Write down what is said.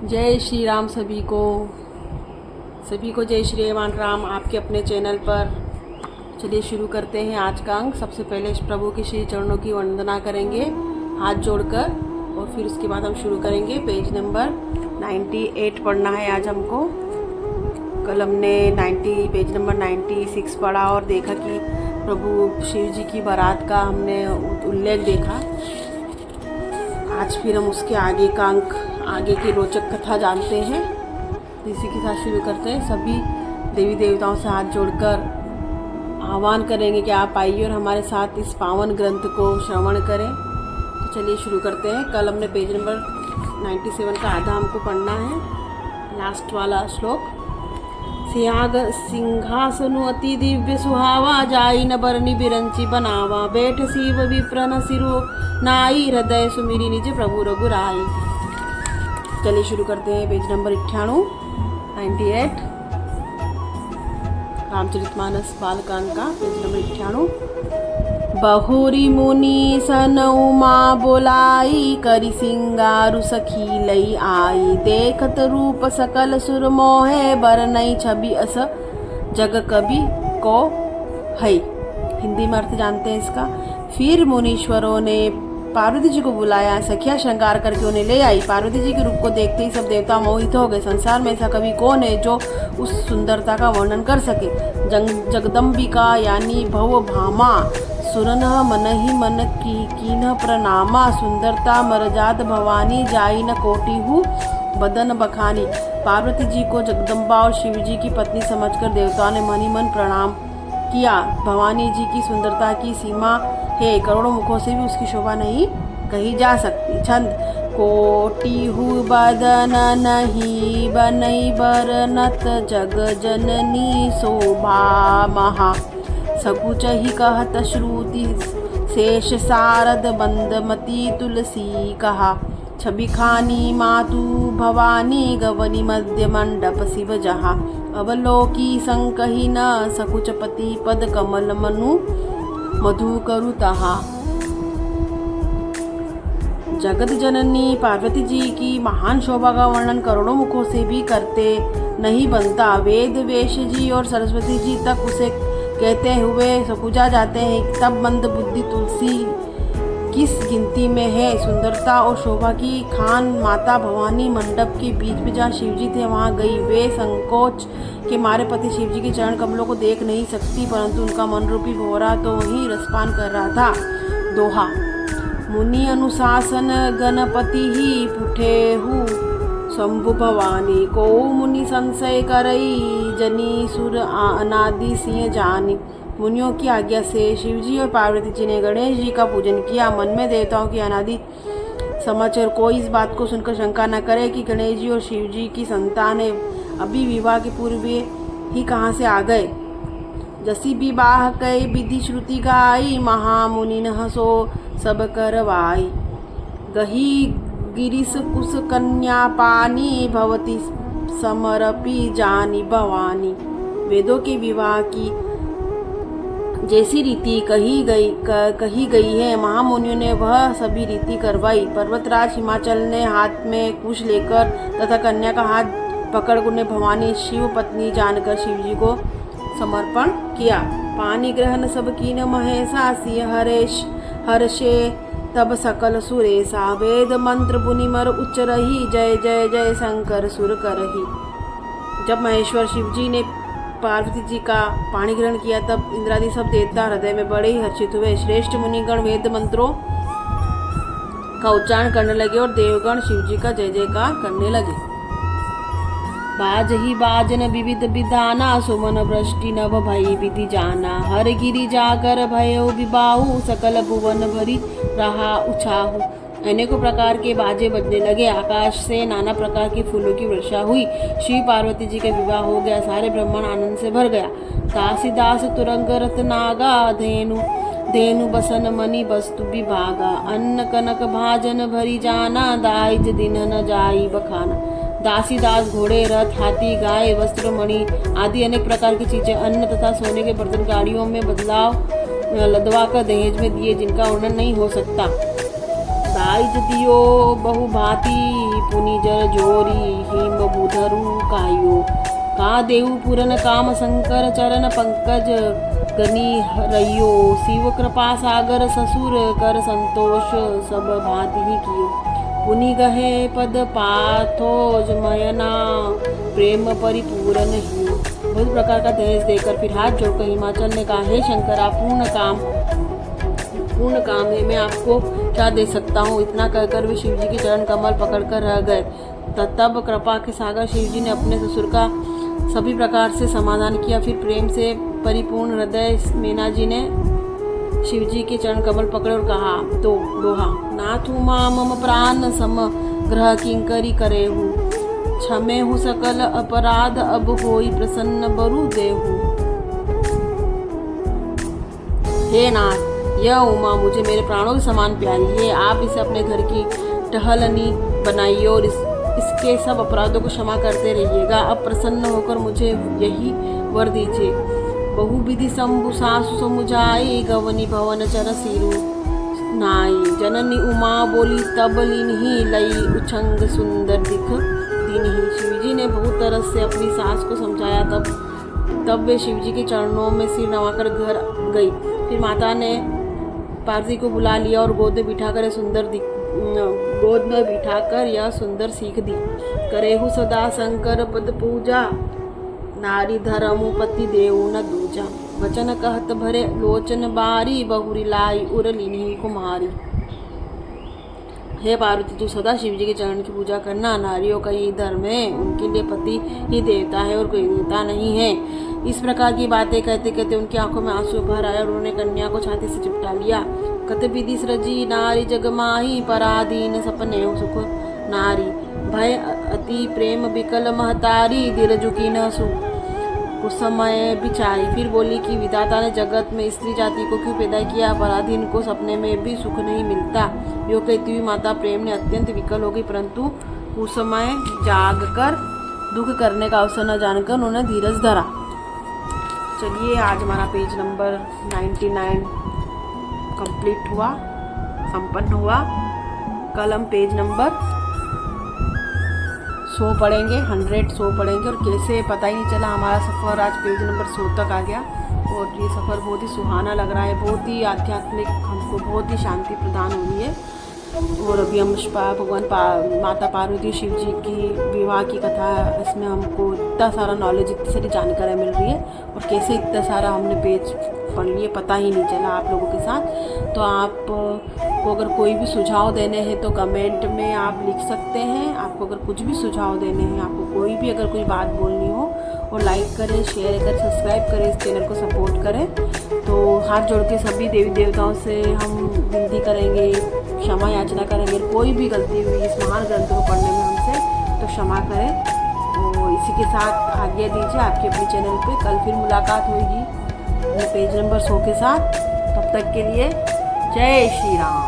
जय श्री राम सभी को जय श्री राम आपके अपने चैनल पर। चलिए शुरू करते हैं आज का अंक। सबसे पहले प्रभु के श्री चरणों की वंदना करेंगे हाथ जोड़कर, और फिर उसके बाद हम शुरू करेंगे। पेज नंबर 98 पढ़ना है आज हमको। कल हमने पेज नंबर 96 पढ़ा और देखा कि प्रभु शिव जी की बारात का हमने उल्लेख देखा। आज फिर हम उसके आगे का अंक, आगे की रोचक कथा जानते हैं। इसी के साथ शुरू करते हैं। सभी देवी देवताओं से हाथ जोड़कर आह्वान करेंगे कि आप आइए और हमारे साथ इस पावन ग्रंथ को श्रवण करें। तो चलिए शुरू करते हैं। कल हमने पेज नंबर 97 का आधा हमको पढ़ना है, लास्ट वाला श्लोक। सिंहासनु अति दिव्य सुहावा, जाई न बरनी बिरंची बनावा, बैठ शिव विप्रन सिरो नाई, हृदय सुमिरी निज प्रभु रघुराई। चलिए शुरू करते हैं। पेज नंबर 98 रामचरितमानस बालकांड का पेज नंबर 98। बहुरी मुनि सन उमा बोलाई, करी सिंगारु सखी लई आई, देखत रूप सकल सुर मोहे, बर नई छवि अस जग कवि को है। हिंदी में अर्थ जानते हैं इसका। फिर मुनीश्वरों ने पार्वती जी को बुलाया, सखिया श्रृंगार करके उन्हें ले आई। पार्वती जी के रूप को देखते ही सब देवता मोहित हो गए। संसार में ऐसा कवि कौन है जो उस सुंदरता का वर्णन कर सके। जगदम्बिका यानी भव भामा, सुरन मन ही मन कीन प्रणामा, सुंदरता मरजात भवानी, जाई न कोटिहु बदन बखानी। पार्वती जी को जगदम्बा और शिव जी की पत्नी समझकर देवताओं ने मन ही मन प्रणाम किया। भवानी जी की सुंदरता की सीमा है, करोड़ों मुखों से भी उसकी शोभा नहीं कही जा सकती। छंद। कोटिहु बदन नहीं बनई बरनत, जग जननी शोभा महा, सकुच ही कहत श्रुति, शेष सारद बंदमती तुलसी कहा। छवि खानी मातु भवानी, गवनी मध्य मंडप शिव जहा, अवलोकी संकही न, सकुच पति पद कमल मनु मधु करु तहा। जगत जननी पार्वती जी की महान शोभा का वर्णन करोड़ों मुखों से भी करते नहीं बनता। वेद वेश जी और सरस्वती जी तक उसे कहते हुए सकुचा जाते हैं, तब मंद बुद्धि तुलसी किस गिनती में है। सुंदरता और शोभा की खान माता भवानी मंडप के बीच में जहाँ शिवजी थे वहाँ गई। वे संकोच के मारे पति शिवजी के चरण कमलों को देख नहीं सकती, परंतु उनका मन रूपी भौरा तो वहीं रसपान कर रहा था। दोहा। मुनि अनुशासन गणपति ही, पुठेहु शंभु भवानी, को मुनि संशय करई, जनी सुर अनादि सिंह जानी। मुनियों की आज्ञा से शिवजी और पार्वती जी ने गणेश जी का पूजन किया। मन में देवताओं की अनादि समझकर कोई इस बात को सुनकर शंका न करे कि गणेश जी और शिव जी की संतान है, अभी विवाह के पूर्व ही कहाँ से आ गए। जसी विवाह कई विधि श्रुति गाई, महामुनि न हसो सब करवाई। गही गिरिश कुश कन्या पानी, भवती समरपी जानी भवानी। वेदों के विवाह की जैसी रीति कही गई है, महामुनियों ने वह सभी रीति करवाई। पर्वतराज हिमाचल ने हाथ में कुश लेकर तथा कन्या का हाथ पकड़ उन्हें भवानी शिव पत्नी जानकर शिव जी को समर्पण किया। पानी ग्रहण सब कीन महेशा, सिंह हर्षे तब सकल सुरेशा। वेद मंत्र बुनिमर उच्च रही, जय जय जय शंकर सुर करही। जब महेश्वर शिव जी ने पार्वती जी का पाणी ग्रहण किया, तब इंद्रादि सब देवता हृदय में बड़े ही हर्षित हुए। श्रेष्ठ मुनिगण वेद मंत्रों का उच्चारण करने लगे और देवगण शिव जी का जय जयकार करने लगे। बाज ही बाजन विविध विधाना, सुमन वृष्टि नभ भई विधि जाना। हर गिरि जाकर भयो विबाहु, सकल भुवन भरी रहा उछाहु। अनेकों प्रकार के बाजे बजने लगे, आकाश से नाना प्रकार के फूलों की वर्षा हुई। शिव पार्वती जी का विवाह हो गया, सारे ब्रह्मांड आनंद से भर गया। दासी दास तुरंग रत्नागा, धेनु बसन मणि वस्तु विभागा। अन्न कनक भाजन भरी जाना, दाइज दिन न जाई बखाना। दासी दास घोड़े रथ हाथी गाय वस्त्र मणि आदि अनेक प्रकार की चीजें, अन्न तथा सोने के बर्तन गाड़ियों में बदलाव लदवा कर दहेज में दिए, जिनका वर्णन नहीं हो सकता। दाइज दियो बहुभांति पुनि जर जोरी हिम बुधरु कायो का देऊ पूरन काम शंकर चरण पंकज गनी रहियो शिव कृपा सागर ससुर कर संतोष सब भांति ही कियो पुनि गहे पद पाथोज मयना प्रेम परिपूर्ण ही। बहुत प्रकार का दहेज देकर फिर हाथ जोड़कर हिमाचल ने कहा, हे शंकर आप पूर्ण काम है, मैं आपको क्या दे सकता हूँ। इतना कहकर वे शिवजी के चरण कमल पकड़कर रह गए। तब कृपा के सागर शिवजी ने अपने ससुर का सभी प्रकार से समाधान किया। फिर प्रेम से परिपूर्ण हृदय मीना जी ने शिवजी के चरण कमल पकड़े और कहा तो दोहा, नाथु मां मम प्राण सम ग्रह किंकरी करेहु क्षमे हु सकल अपराध अब होई प्रसन्न बरु देहु। हे नाथ, यह उमा मुझे मेरे प्राणों के समान प्यारी है, आप इसे अपने घर की टहलनी बनाइए और इसके सब अपराधों को क्षमा करते रहिएगा। अब प्रसन्न होकर मुझे यही वर दीजिए। बहुविधि शंभु सासु समुझाई गवनी भवन चर सिरु नाई जननी उमा बोली तब लीन्ही लई उछंग सुंदर दिख दीन्ही। शिवजी ने बहुत तरह से अपनी सास को समझाया। तब वे शिवजी के चरणों में सिर नवाकर घर गई। फिर माता ने पार्वती को बुला लिया और गोद में बिठाकर यह सुंदर सीख दी। करेहु सदा शंकर पद पूजा नारी धर्मु पति देव न दूजा वचन कहत भरे लोचन बारी बहुरी लाई उरलिनी कुमारी। हे पार्वती, तू सदा शिवजी के चरण की पूजा करना। नारियों का यही धर्म है, उनके लिए पति ही देवता है और कोई देवता नहीं है। इस प्रकार की बातें कहते कहते उनकी आंखों में आंसू भर आए और उन्होंने कन्या को छाती से चिपटा लिया। कत विधि सृजी नारी जगमाही पराधीन सपने सुख नारी भय अति प्रेम विकल महतारी दिल झुकी न सु कुछ समय बिचारी। फिर बोली कि विधाता ने जगत में स्त्री जाति को क्यों पैदा किया, पराधीन को सपने में भी सुख नहीं मिलता। यो कहती हुई माता प्रेम ने अत्यंत विकल हो गई, परंतु उस समय जाग कर दुख करने का अवसर न जानकर उन्होंने धीरज धरा। चलिए, आज हमारा पेज नंबर 99 कंप्लीट हुआ, संपन्न हुआ। कल हम पेज नंबर 100 पढ़ेंगे, 100 पढ़ेंगे और कैसे पता ही नहीं चला हमारा सफ़र आज पेज नंबर 100 तक आ गया। और ये सफ़र बहुत ही सुहाना लग रहा है, बहुत ही आध्यात्मिक, हमको बहुत ही शांति प्रदान हुई है। और अभी हम भगवान माता पार्वती शिव जी की विवाह की कथा, इसमें हमको इतना सारा नॉलेज, इतनी सारी जानकारी मिल रही है और कैसे इतना सारा हमने पेज पढ़ लिए पता ही नहीं चला आप लोगों के साथ। तो आप को अगर कोई भी सुझाव देने हैं तो कमेंट में आप लिख सकते हैं। आपको अगर कुछ भी सुझाव देने हैं, आपको कोई भी अगर कोई बात बोलनी हो, और लाइक करें, शेयर करें, सब्सक्राइब करें, इस चैनल को सपोर्ट करें। तो हाथ जोड़ के सभी देवी देवताओं से हम विनती करेंगे, क्षमा याचना करेंगे। कोई भी गलती हुई इस महान ग्रंथ को पढ़ने में हमसे तो क्षमा करें। और इसी के साथ आज्ञा दीजिए आपके अपने चैनल पे। कल फिर मुलाकात होगी पेज नंबर 100 के साथ। तब तक के लिए जय श्री राम।